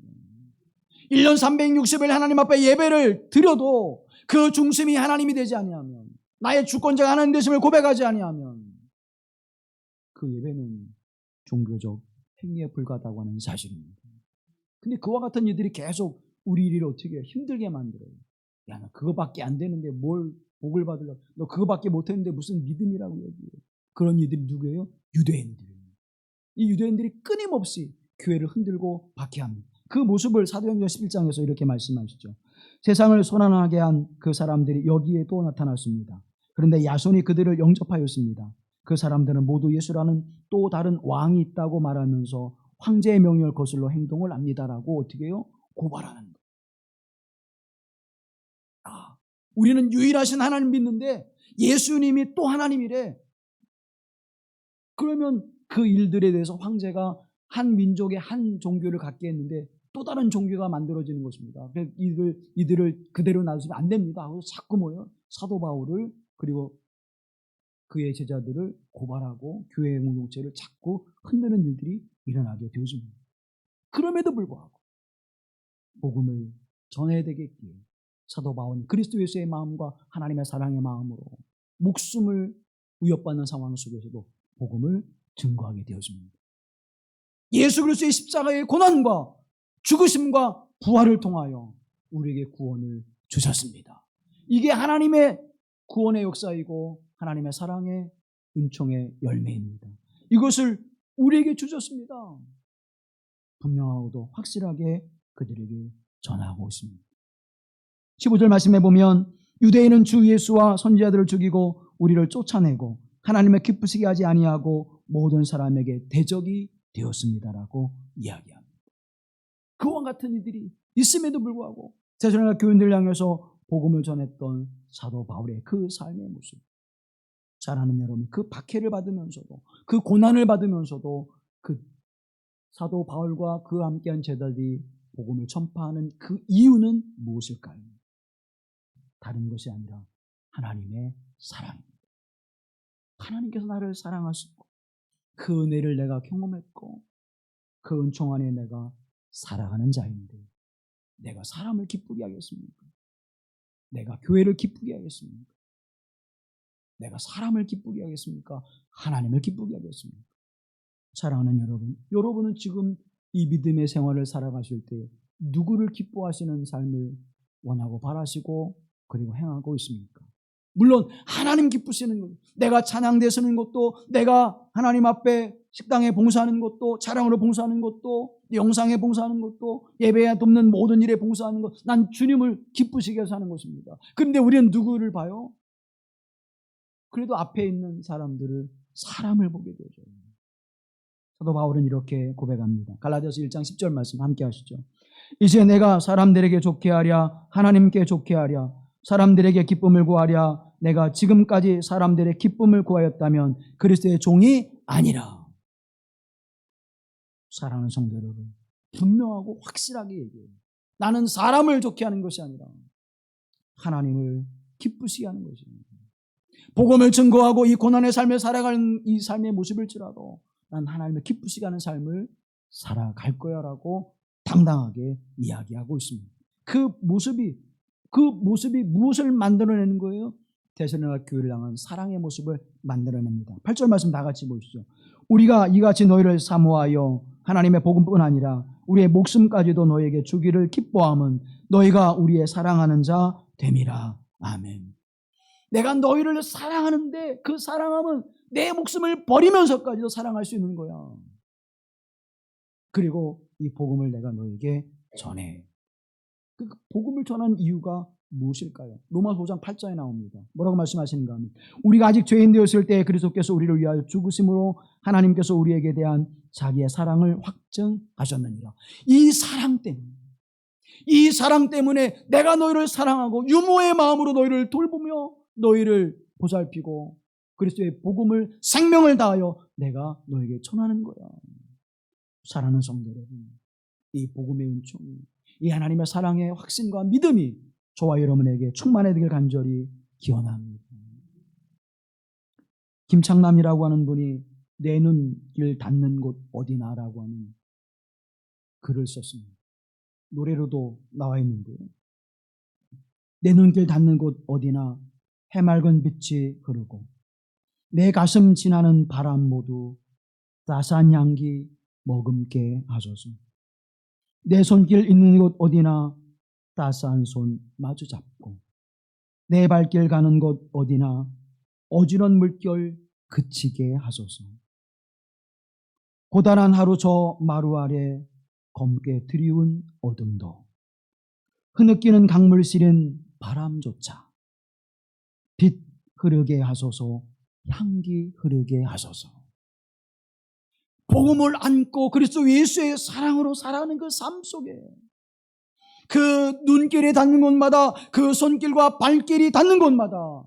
1년 360일 하나님 앞에 예배를 드려도 그 중심이 하나님이 되지 아니하면, 나의 주권자가 하나님 되심을 고백하지 아니하면 그 예배는 종교적 행위에 불과하다고 하는 사실입니다. 근데 그와 같은 이들이 계속 우리 일을 어떻게 힘들게 만들어요. 야, 나 그거밖에 안 되는데 뭘 복을 받으려고, 너 그거밖에 못했는데 무슨 믿음이라고 얘기해요. 그런 이들이 누구예요? 유대인들이에요. 이 유대인들이 끊임없이 교회를 흔들고 박해합니다. 그 모습을 사도행전 11장에서 이렇게 말씀하시죠. 세상을 소란하게 한 그 사람들이 여기에 또 나타났습니다. 그런데 야손이 그들을 영접하였습니다. 그 사람들은 모두 예수라는 또 다른 왕이 있다고 말하면서 황제의 명령을 거슬러 행동을 합니다라고 어떻게 해요? 고발하는 거예요. 우리는 유일하신 하나님 믿는데 예수님이 또 하나님이래. 그러면 그 일들에 대해서 황제가 한 민족의 한 종교를 갖게 했는데 또 다른 종교가 만들어지는 것입니다. 이들을 그대로 놔두면 안 됩니다 하고 자꾸 뭐예요? 사도 바울을 그리고 그의 제자들을 고발하고 교회 공동체를 자꾸 흔드는 일들이 일어나게 되어집니다. 그럼에도 불구하고 복음을 전해야 되겠기에 사도 바울은 그리스도 예수의 마음과 하나님의 사랑의 마음으로 목숨을 위협받는 상황 속에서도 복음을 증거하게 되어집니다. 예수 그리스도의 십자가의 고난과 죽으심과 부활을 통하여 우리에게 구원을 주셨습니다. 이게 하나님의 구원의 역사이고 하나님의 사랑의 은총의 열매입니다. 이것을 우리에게 주셨습니다. 분명하고도 확실하게 그들에게 전하고 있습니다. 15절 말씀해 보면 유대인은 주 예수와 선지자들을 죽이고 우리를 쫓아내고 하나님의 기쁘시게 하지 아니하고 모든 사람에게 대적이 되었습니다라고 이야기합니다. 그와 같은 이들이 있음에도 불구하고 제자나 교인들 향해서 복음을 전했던 사도 바울의 그 삶의 모습, 사랑하는 여러분, 그 박해를 받으면서도 그 고난을 받으면서도 그 사도 바울과 그와 함께한 제자들이 복음을 전파하는 그 이유는 무엇일까요? 다른 것이 아니라 하나님의 사랑입니다. 하나님께서 나를 사랑하시고 그 은혜를 내가 경험했고 그 은총 안에 내가 살아가는 자인데 내가 사람을 기쁘게 하겠습니까? 내가 교회를 기쁘게 하겠습니까? 내가 사람을 기쁘게 하겠습니까? 하나님을 기쁘게 하겠습니까? 사랑하는 여러분, 여러분은 지금 이 믿음의 생활을 살아가실 때 누구를 기뻐하시는 삶을 원하고 바라시고 그리고 행하고 있습니까? 물론 하나님 기쁘시는 것, 내가 찬양대 서는 것도, 내가 하나님 앞에 식당에 봉사하는 것도, 차량으로 봉사하는 것도, 영상에 봉사하는 것도, 예배에 돕는 모든 일에 봉사하는 것, 난 주님을 기쁘시게 해서 하는 것입니다. 그런데 우리는 누구를 봐요? 그래도 앞에 있는 사람들을, 사람을 보게 되죠. 사도 바울은 이렇게 고백합니다. 갈라디아서 1장 10절 말씀 함께 하시죠. 이제 내가 사람들에게 좋게 하랴 하나님께 좋게 하랴 사람들에게 기쁨을 구하랴 내가 지금까지 사람들의 기쁨을 구하였다면 그리스도의 종이 아니라. 사랑하는 성도 여러분, 분명하고 확실하게 얘기해요. 나는 사람을 좋게 하는 것이 아니라 하나님을 기쁘시게 하는 것입니다. 복음을 증거하고 이 고난의 삶을 살아가는 이 삶의 모습일지라도 난 하나님을 기쁘시게 하는 삶을 살아갈 거야 라고 당당하게 이야기하고 있습니다. 그 모습이 무엇을 만들어내는 거예요? 데살로니가 교회를 향한 사랑의 모습을 만들어냅니다. 8절 말씀 다 같이 보시죠. 우리가 이같이 너희를 사모하여 하나님의 복음뿐 아니라 우리의 목숨까지도 너희에게 주기를 기뻐함은 너희가 우리의 사랑하는 자 됨이라. 아멘. 내가 너희를 사랑하는데 그 사랑함은 내 목숨을 버리면서까지도 사랑할 수 있는 거야. 그리고 이 복음을 내가 너에게 전해. 그 복음을 전하는 이유가 무엇일까요? 로마서 5장 8절에 나옵니다. 뭐라고 말씀하시는가 하면 우리가 아직 죄인 되었을 때 그리스도께서 우리를 위하여 죽으심으로 하나님께서 우리에게 대한 자기의 사랑을 확증하셨느니라. 이 사랑 때문에 내가 너희를 사랑하고 유모의 마음으로 너희를 돌보며 너희를 보살피고 그리스도의 복음을 생명을 다하여 내가 너에게 전하는 거야. 사랑하는 성도 여러분, 이 복음의 은총이, 이 하나님의 사랑의 확신과 믿음이 저와 여러분에게 충만해지길 간절히 기원합니다. 김창남이라고 하는 분이 내 눈길 닿는 곳 어디나라고 하는 글을 썼습니다. 노래로도 나와 있는데요. 내 눈길 닿는 곳 어디나 해맑은 빛이 흐르고 내 가슴 지나는 바람 모두 따스한 향기 머금게 하소서. 내 손길 있는 곳 어디나 따스한 손 마주 잡고 내 발길 가는 곳 어디나 어지러운 물결 그치게 하소서. 고단한 하루 저 마루 아래 검게 드리운 어둠도 흐느끼는 강물 시린 바람조차 빛 흐르게 하소서. 향기 흐르게 하소서. 복음을 안고 그리스도 예수의 사랑으로 살아가는 그 삶 속에 그 눈길이 닿는 곳마다 그 손길과 발길이 닿는 곳마다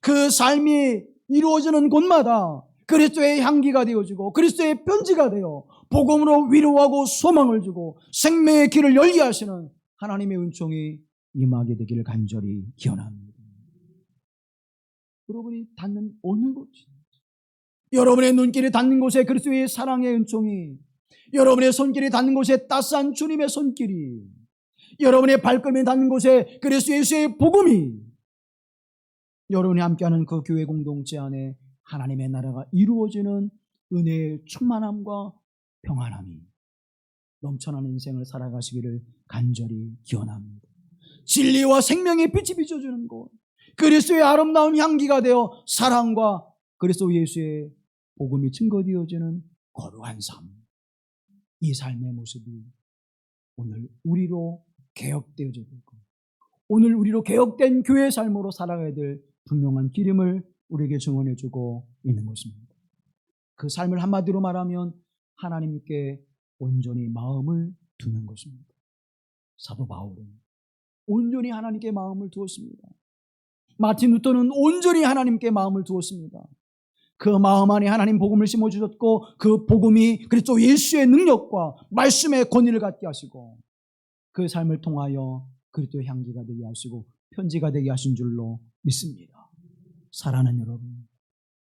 그 삶이 이루어지는 곳마다 그리스도의 향기가 되어지고 그리스도의 편지가 되어 복음으로 위로하고 소망을 주고 생명의 길을 열게 하시는 하나님의 은총이 임하게 되기를 간절히 기원합니다. 여러분이 닿는 어느 곳이 여러분의 눈길이 닿는 곳에 그리스도의 사랑의 은총이 여러분의 손길이 닿는 곳에 따스한 주님의 손길이 여러분의 발걸음이 닿는 곳에 그리스도 예수의 복음이 여러분이 함께하는 그 교회 공동체 안에 하나님의 나라가 이루어지는 은혜의 충만함과 평안함이 넘쳐나는 인생을 살아가시기를 간절히 기원합니다. 진리와 생명의 빛이 비춰주는 곳 그리스도의 아름다운 향기가 되어 사랑과 그리스도 예수의 복음이 증거되어지는 거룩한 삶, 이 삶의 모습이 오늘 우리로 개혁되어져야 되고 오늘 우리로 개혁된 교회의 삶으로 살아가야 될 분명한 기름을 우리에게 증언해주고 있는 것입니다. 그 삶을 한마디로 말하면 하나님께 온전히 마음을 두는 것입니다. 사도 바울은 온전히 하나님께 마음을 두었습니다. 마틴 루터는 온전히 하나님께 마음을 두었습니다. 그 마음 안에 하나님 복음을 심어주셨고 그 복음이 그리스도 예수의 능력과 말씀의 권위를 갖게 하시고 그 삶을 통하여 그리스도의 향기가 되게 하시고 편지가 되게 하신 줄로 믿습니다. 사랑하는 여러분,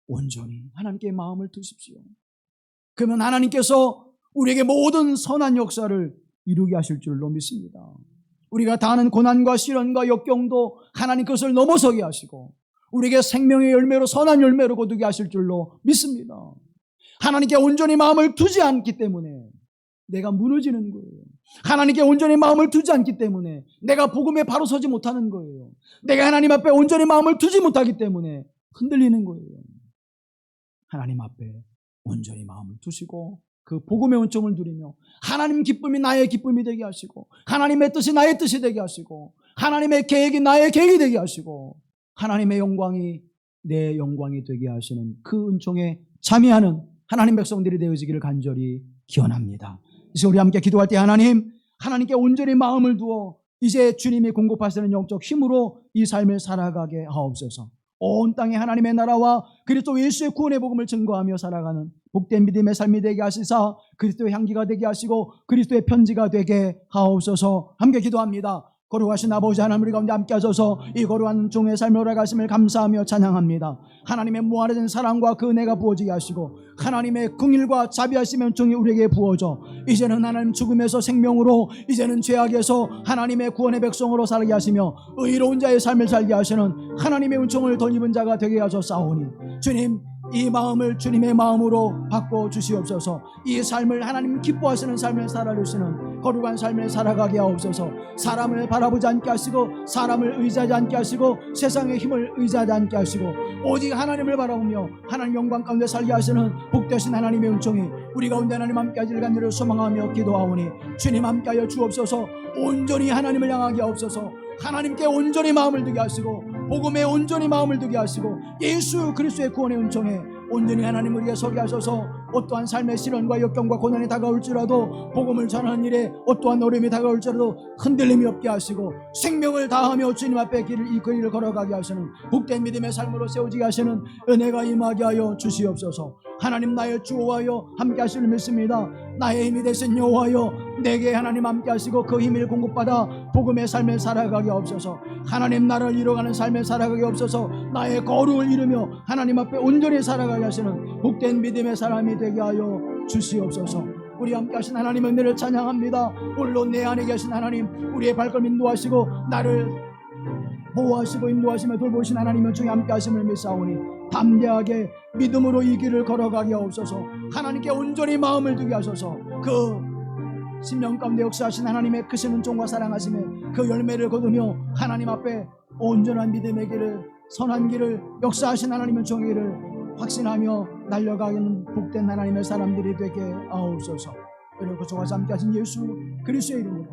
온전히 하나님께 마음을 두십시오. 그러면 하나님께서 우리에게 모든 선한 역사를 이루게 하실 줄로 믿습니다. 우리가 당하는 고난과 시련과 역경도 하나님 그것을 넘어서게 하시고 우리에게 생명의 열매로 선한 열매로 거두게 하실 줄로 믿습니다. 하나님께 온전히 마음을 두지 않기 때문에 내가 무너지는 거예요. 하나님께 온전히 마음을 두지 않기 때문에 내가 복음에 바로 서지 못하는 거예요. 내가 하나님 앞에 온전히 마음을 두지 못하기 때문에 흔들리는 거예요. 하나님 앞에 온전히 마음을 두시고 그 복음의 은총을 누리며 하나님 기쁨이 나의 기쁨이 되게 하시고 하나님의 뜻이 나의 뜻이 되게 하시고 하나님의 계획이 나의 계획이 되게 하시고 하나님의 영광이 내 영광이 되게 하시는 그 은총에 참여하는 하나님 백성들이 되어지기를 간절히 기원합니다. 그래서 우리 함께 기도할 때 하나님께 온전히 마음을 두어 이제 주님이 공급하시는 영적 힘으로 이 삶을 살아가게 하옵소서. 온 땅에 하나님의 나라와 그리스도 예수의 구원의 복음을 증거하며 살아가는 복된 믿음의 삶이 되게 하시사 그리스도의 향기가 되게 하시고 그리스도의 편지가 되게 하옵소서. 함께 기도합니다. 거룩하신 아버지 하나님, 우리 가운데 함께 하셔서 이 거룩한 종의 삶을 허락하심을 감사하며 찬양합니다. 하나님의 무한하신 사랑과 그 은혜가 부어지게 하시고 하나님의 긍휼과 자비하심의 은총이 우리에게 부어져 이제는 하나님 죽음에서 생명으로 이제는 죄악에서 하나님의 구원의 백성으로 살게 하시며 의로운 자의 삶을 살게 하시는 하나님의 은총을 덧입은 자가 되게 하셨사오니 주님, 이 마음을 주님의 마음으로 바꿔 주시옵소서. 이 삶을 하나님 기뻐하시는 삶을 살아주시는 거룩한 삶을 살아가게 하옵소서. 사람을 바라보지 않게 하시고 사람을 의지하지 않게 하시고 세상의 힘을 의지하지 않게 하시고 오직 하나님을 바라보며 하나님 영광 가운데 살게 하시는 복되신 하나님의 은총이 우리 가운데 하나님 함께 하실 간절히 소망하며 기도하오니 주님 함께하여 주옵소서. 온전히 하나님을 향하게 하옵소서. 하나님께 온전히 마음을 두게 하시고 복음에 온전히 마음을 두게 하시고 예수 그리스도의 구원의 은총에 온전히 하나님 우리에게 서게 하셔서 어떠한 삶의 시련과 역경과 고난이 다가올지라도 복음을 전하는 일에 어떠한 어려움이 다가올지라도 흔들림이 없게 하시고 생명을 다하며 주님 앞에 이 길을 걸어가게 하시는 복된 믿음의 삶으로 세워지게 하시는 은혜가 임하게 하여 주시옵소서. 하나님, 나의 주호하여 함께 하시는 믿습니다. 나의 힘이 되신 여호와여, 내게 하나님 함께 하시고 그 힘을 공급받아 복음의 삶을 살아가게 하옵소서. 하나님 나라를 이뤄가는 삶을 살아가게 하옵소서. 나의 거룩을 이루며 하나님 앞에 온전히 살아가게 하시는 복된 믿음의 사람이 되게 하여 주시옵소서. 우리 함께 하신 하나님의 은혜를 찬양합니다. 물론 내 안에 계신 하나님, 우리의 발걸음 인도하시고 나를 보호하시고 인도하시며 돌보신 하나님의 중에 함께 하심을 믿사오니 담대하게 믿음으로 이 길을 걸어가게 하옵소서. 하나님께 온전히 마음을 두게 하소서. 그 심령 가운데 역사하신 하나님의 크신 은총과 사랑하심에 그 열매를 거두며 하나님 앞에 온전한 믿음의 길을, 선한 길을, 역사하신 하나님의 은총의 길을 확신하며 날려가는 복된 하나님의 사람들이 되게 하옵소서. 여러분, 그쪽에서 함께 하신 예수 그리스도의 이름으로